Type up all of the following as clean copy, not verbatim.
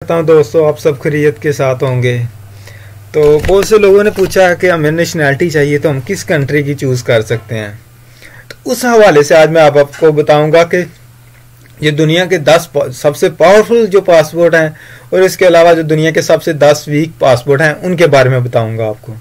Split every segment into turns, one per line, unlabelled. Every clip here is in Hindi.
करता हूँ दोस्तों, आप सब खैरियत के साथ होंगे। तो बहुत से लोगों ने पूछा है कि हमें नेशनैलिटी चाहिए तो हम किस कंट्री की चूज़ कर सकते हैं। तो उस हवाले से आज मैं आपको बताऊंगा कि ये दुनिया के 10 सबसे पावरफुल जो पासपोर्ट हैं और इसके अलावा जो दुनिया के सबसे 10 वीक पासपोर्ट हैं उनके बारे में बताऊंगा आपको,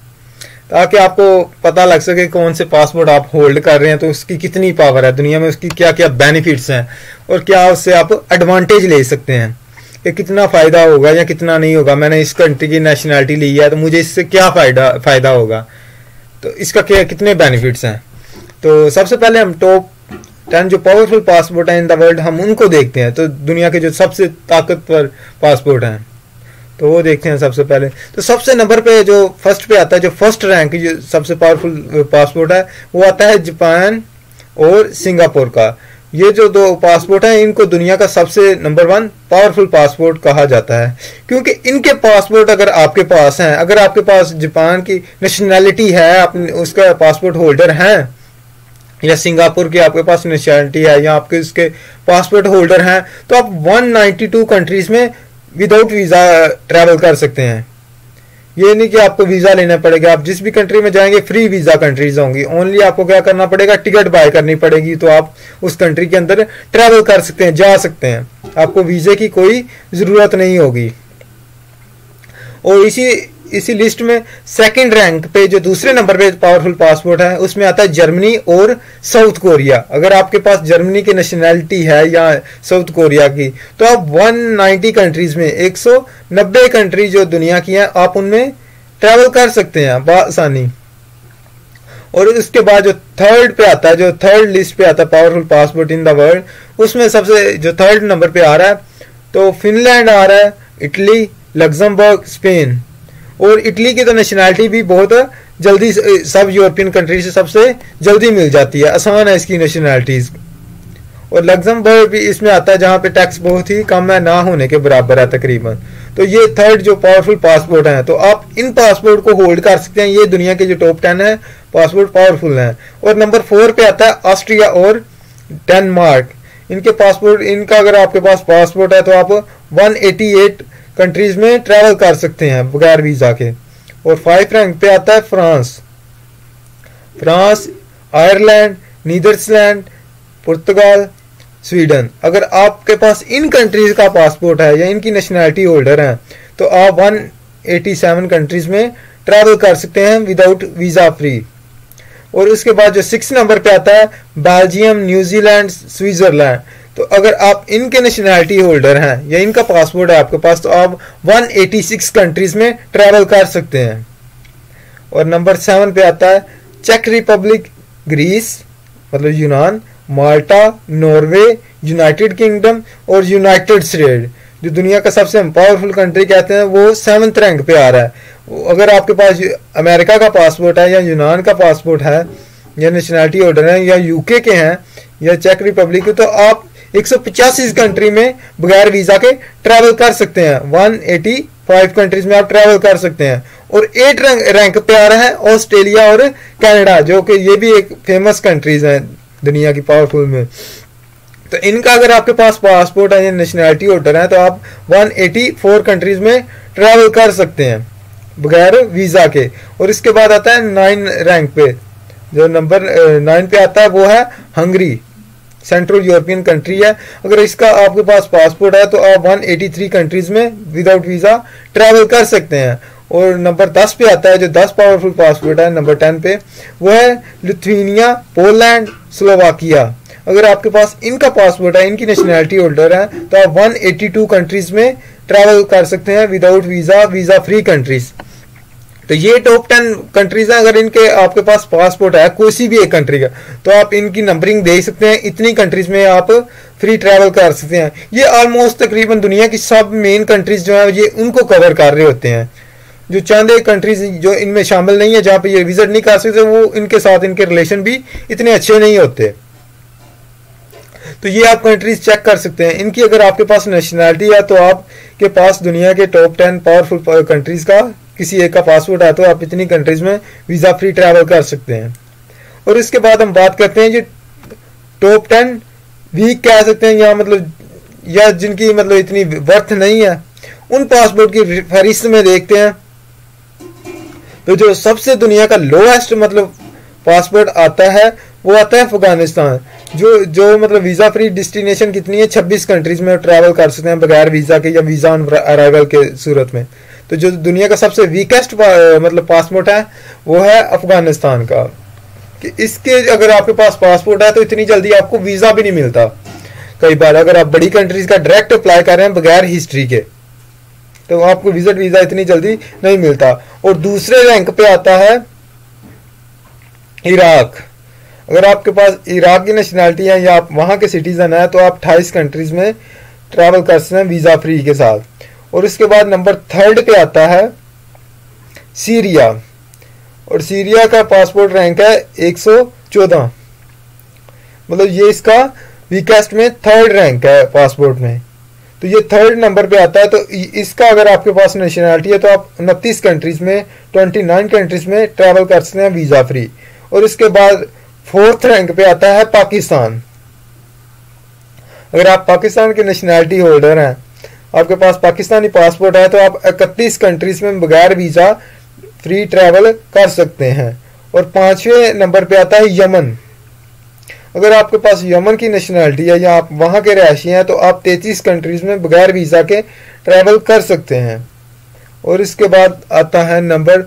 ताकि आपको पता लग सके कौन से पासपोर्ट आप होल्ड कर रहे हैं, तो उसकी कितनी पावर है दुनिया में, उसकी क्या क्या बेनिफिट्स हैं और क्या उससे आप एडवांटेज ले सकते हैं कि कितना फ़ायदा होगा या कितना नहीं होगा। मैंने इस कंट्री की नेशनैलिटी ली है तो मुझे इससे क्या फ़ायदा होगा, तो इसका क्या कितने बेनिफिट्स हैं। तो सबसे पहले हम टॉप 10 जो पावरफुल पासपोर्ट हैं इन द वर्ल्ड हम उनको देखते हैं। तो दुनिया के जो सबसे ताकतवर पासपोर्ट हैं तो वो देखते हैं सबसे पहले। तो सबसे नंबर पे जो फर्स्ट पे आता है, जो फर्स्ट रैंक जो सबसे पावरफुल पासपोर्ट है वो आता है जापान और सिंगापुर का। ये जो दो पासपोर्ट हैं इनको दुनिया का सबसे नंबर 1 पावरफुल पासपोर्ट कहा जाता है, क्योंकि इनके पासपोर्ट अगर आपके पास हैं, अगर आपके पास जापान की नेशनैलिटी है, अपने उसका पासपोर्ट होल्डर हैं, या सिंगापुर की आपके पास नेशनैलिटी है या आपके इसके पासपोर्ट होल्डर हैं, तो आप 192 कंट्रीज में विदाउट वीज़ा ट्रैवल कर सकते हैं। ये नहीं कि आपको वीज़ा लेना पड़ेगा, आप जिस भी कंट्री में जाएंगे फ्री वीज़ा कंट्रीज होंगी। ओनली आपको क्या करना पड़ेगा, टिकट बाय करनी पड़ेगी, तो आप उस कंट्री के अंदर ट्रैवल कर सकते हैं, जा सकते हैं, आपको वीज़े की कोई ज़रूरत नहीं होगी। और इसी लिस्ट में सेकंड रैंक पे जो दूसरे नंबर पे पावरफुल पासपोर्ट है उसमें आता है जर्मनी और साउथ कोरिया। अगर आपके पास जर्मनी की नेशनैलिटी है या साउथ कोरिया की, तो आप 190 कंट्रीज में 190 कंट्री जो दुनिया की हैं आप उनमें ट्रैवल कर सकते हैं बआसानी। और उसके बाद जो थर्ड पे आता है, जो थर्ड लिस्ट पे आता है powerful passport in the world, उसमें सबसे जो थर्ड नंबर पे आ रहा है तो फिनलैंड आ रहा है, इटली, लग्जमबर्ग, स्पेन। और इटली की तो नेशनैलिटी भी बहुत जल्दी सब यूरोपियन कंट्री से सबसे जल्दी मिल जाती है, आसान है इसकी नेशनैलिटीज। और लग्जमबर्ग भी इसमें आता है जहां पे टैक्स बहुत ही कम है, ना होने के बराबर है तकरीबन। तो ये थर्ड जो पावरफुल पासपोर्ट हैं, तो आप इन पासपोर्ट को होल्ड कर सकते हैं। ये दुनिया के जो टॉप 10 है पासपोर्ट पावरफुल हैं। और नंबर 4 पे आता है ऑस्ट्रिया और डेनमार्क। इनके पासपोर्ट, इनका अगर आपके पास पासपोर्ट है तो आप 188 कंट्रीज में ट्रैवल कर सकते हैं बगैर वीजा के। और 5 रैंक पे आता है फ्रांस, आयरलैंड, नीदरलैंड, पुर्तगाल, स्वीडन। अगर आपके पास इन कंट्रीज का पासपोर्ट है या इनकी नेशनैलिटी होल्डर है तो आप 187 कंट्रीज में ट्रैवल कर सकते हैं विदाउट वीजा फ्री। और उसके बाद जो 6 नंबर पे आता है बेल्जियम, न्यूजीलैंड, स्विट्जरलैंड। तो अगर आप इनके नेशनैलिटी होल्डर हैं या इनका पासपोर्ट है आपके पास तो आप 186 कंट्रीज में ट्रैवल कर सकते हैं। और नंबर 7 पे आता है चेक रिपब्लिक, ग्रीस मतलब यूनान, माल्टा, नॉर्वे, यूनाइटेड किंगडम और यूनाइटेड स्टेट। जो दुनिया का सबसे पावरफुल कंट्री कहते हैं वो 7th रैंक पे आ रहा है। अगर आपके पास अमेरिका का पासपोर्ट है या यूनान का पासपोर्ट है या नेशनैलिटी होल्डर है या यूके के हैं या चेक रिपब्लिक के, तो आप 185 कंट्री में बगैर वीजा के ट्रैवल कर सकते हैं। 185 कंट्रीज में आप ट्रैवल कर सकते हैं। और 8 रैंक पे आ रहा है ऑस्ट्रेलिया और कनाडा, जो कि ये भी एक फेमस कंट्रीज हैं दुनिया की पावरफुल में। तो इनका अगर आपके पास पासपोर्ट है या नेशनैलिटी होल्डर है तो आप 184 कंट्रीज में ट्रैवल कर सकते हैं बगैर वीजा के। और इसके बाद आता है 9 रैंक पे, जो नंबर 9 पे आता है वो है हंगरी, सेंट्रल यूरोपियन कंट्री है। अगर इसका आपके पास पासपोर्ट है तो आप 183 कंट्रीज में विदाउट वीजा ट्रैवल कर सकते हैं। और नंबर 10 पे आता है जो 10 पावरफुल पासपोर्ट है नंबर 10 पे, वो है लिथुआनिया, पोलैंड, स्लोवाकिया। अगर आपके पास इनका पासपोर्ट है, इनकी नेशनैलिटी होल्डर है, तो आप 182 कंट्रीज में ट्रैवल कर सकते हैं विदाउट वीजा फ्री कंट्रीज। तो ये टॉप 10 कंट्रीज हैं। अगर इनके आपके पास पासपोर्ट है कोई भी एक कंट्री का तो आप इनकी नंबरिंग देख सकते हैं, इतनी कंट्रीज में आप फ्री ट्रैवल कर सकते हैं। ये ऑलमोस्ट तकरीबन दुनिया की सब मेन कंट्रीज जो है ये उनको कवर कर रहे होते हैं। जो चंद एक कंट्रीज जो इनमें शामिल नहीं है जहाँ पे ये विजिट नहीं कर सकते, वो इनके साथ इनके रिलेशन भी इतने अच्छे नहीं होते। तो ये आप कंट्रीज चेक कर सकते हैं। इनकी अगर आपके पास नेशनैलिटी है तो आपके पास दुनिया के टॉप 10 पावरफुल कंट्रीज का किसी एक का पासपोर्ट है तो आप इतनी कंट्रीज में वीजा फ्री ट्रैवल कर सकते हैं। और इसके बाद हम बात करते हैं जो टॉप 10 वीक कह सकते हैं या मतलब या जिनकी मतलब इतनी वर्थ नहीं है उन पासपोर्ट की फहरिस्त में देखते हैं तो जो सबसे दुनिया का लोएस्ट मतलब पासपोर्ट आता है वो आता है अफगानिस्तान। जो मतलब वीजा फ्री डेस्टिनेशन कितनी है, 26 कंट्रीज में ट्रैवल कर सकते हैं बगैर वीजा के या वीजा ऑन अराइवल के सूरत में। तो जो दुनिया का सबसे वीकेस्ट मतलब पासपोर्ट है वो है अफगानिस्तान का। कि इसके अगर आपके पास पासपोर्ट है तो इतनी जल्दी आपको वीजा भी नहीं मिलता। कई बार अगर आप बड़ी कंट्रीज का डायरेक्ट अप्लाई कर रहे हैं बगैर हिस्ट्री के तो आपको विजिट वीजा इतनी जल्दी नहीं मिलता। और दूसरे रैंक पे आता है इराक। अगर आपके पास इराक की नेशनैलिटी है या आप वहां के सिटीजन है तो आप 28 कंट्रीज में ट्रैवल कर सकते हैं वीजा फ्री के साथ। और इसके बाद नंबर 3 पे आता है सीरिया, और सीरिया का पासपोर्ट रैंक है 114, मतलब ये इसका वीकेस्ट में 3rd रैंक है पासपोर्ट में। तो ये 3rd नंबर पे आता है। तो इसका अगर आपके पास नेशनैलिटी है तो आप 29 कंट्रीज में 29 कंट्रीज में ट्रैवल कर सकते हैं वीजा फ्री। और इसके बाद 4th रैंक पे आता है पाकिस्तान। अगर आप पाकिस्तान के नेशनैलिटी होल्डर हैं, आपके पास पाकिस्तानी पासपोर्ट है तो आप 31 कंट्रीज में बगैर वीजा फ्री ट्रैवल कर सकते हैं। और 5वें नंबर पे आता है यमन। अगर आपके पास यमन की नेशनैलिटी है या आप वहां के रहायशी हैं तो आप 33 कंट्रीज में बगैर वीजा के ट्रैवल कर सकते हैं। और इसके बाद आता है नंबर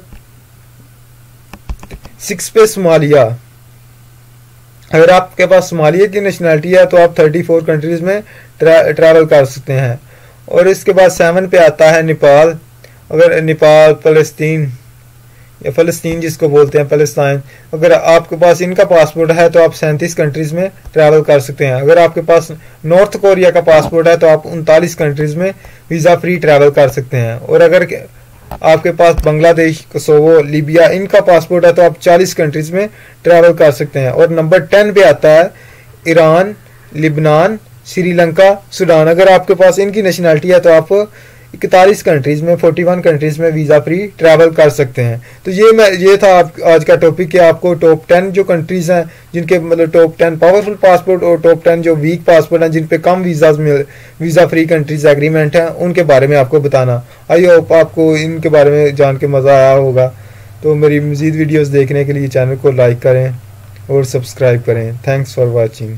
6 पे सोमालिया। अगर आपके पास सोमालिया की नेशनैलिटी है तो आप 34 कंट्रीज में ट्रैवल कर सकते हैं। और इसके बाद 7 पे आता है नेपाल। अगर नेपाल, फ़लस्तीन या फ़लस्तीन जिसको बोलते हैं पैलेस्टाइन, अगर आपके पास इनका पासपोर्ट है तो आप 37 कंट्रीज में ट्रैवल कर सकते हैं। अगर आपके पास नॉर्थ कोरिया का पासपोर्ट है तो आप 39 कंट्रीज में वीजा फ्री ट्रैवल कर सकते हैं। और अगर आपके पास बांग्लादेश, कोसोवो, लीबिया इनका पासपोर्ट है तो आप 40 कंट्रीज में ट्रैवल कर सकते हैं। और नंबर 10 पे आता है ईरान, लिबनान, श्रीलंका, सूडान। अगर आपके पास इनकी नेशनैलिटी है तो आप 41 कंट्रीज में 41 कंट्रीज में वीजा फ्री ट्रैवल कर सकते हैं। तो ये था आज का टॉपिक कि आपको टॉप 10 जो कंट्रीज हैं जिनके मतलब टॉप 10 पावरफुल पासपोर्ट और टॉप 10 जो वीक पासपोर्ट हैं जिन पे कम वीजा फ्री कंट्रीज एग्रीमेंट हैं उनके बारे में आपको बताना। आई होप आपको इनके बारे में जान के मज़ा आया होगा। तो मेरी मज़ीद वीडियोस देखने के लिए चैनल को लाइक करें और सब्सक्राइब करें। Thanks for watching.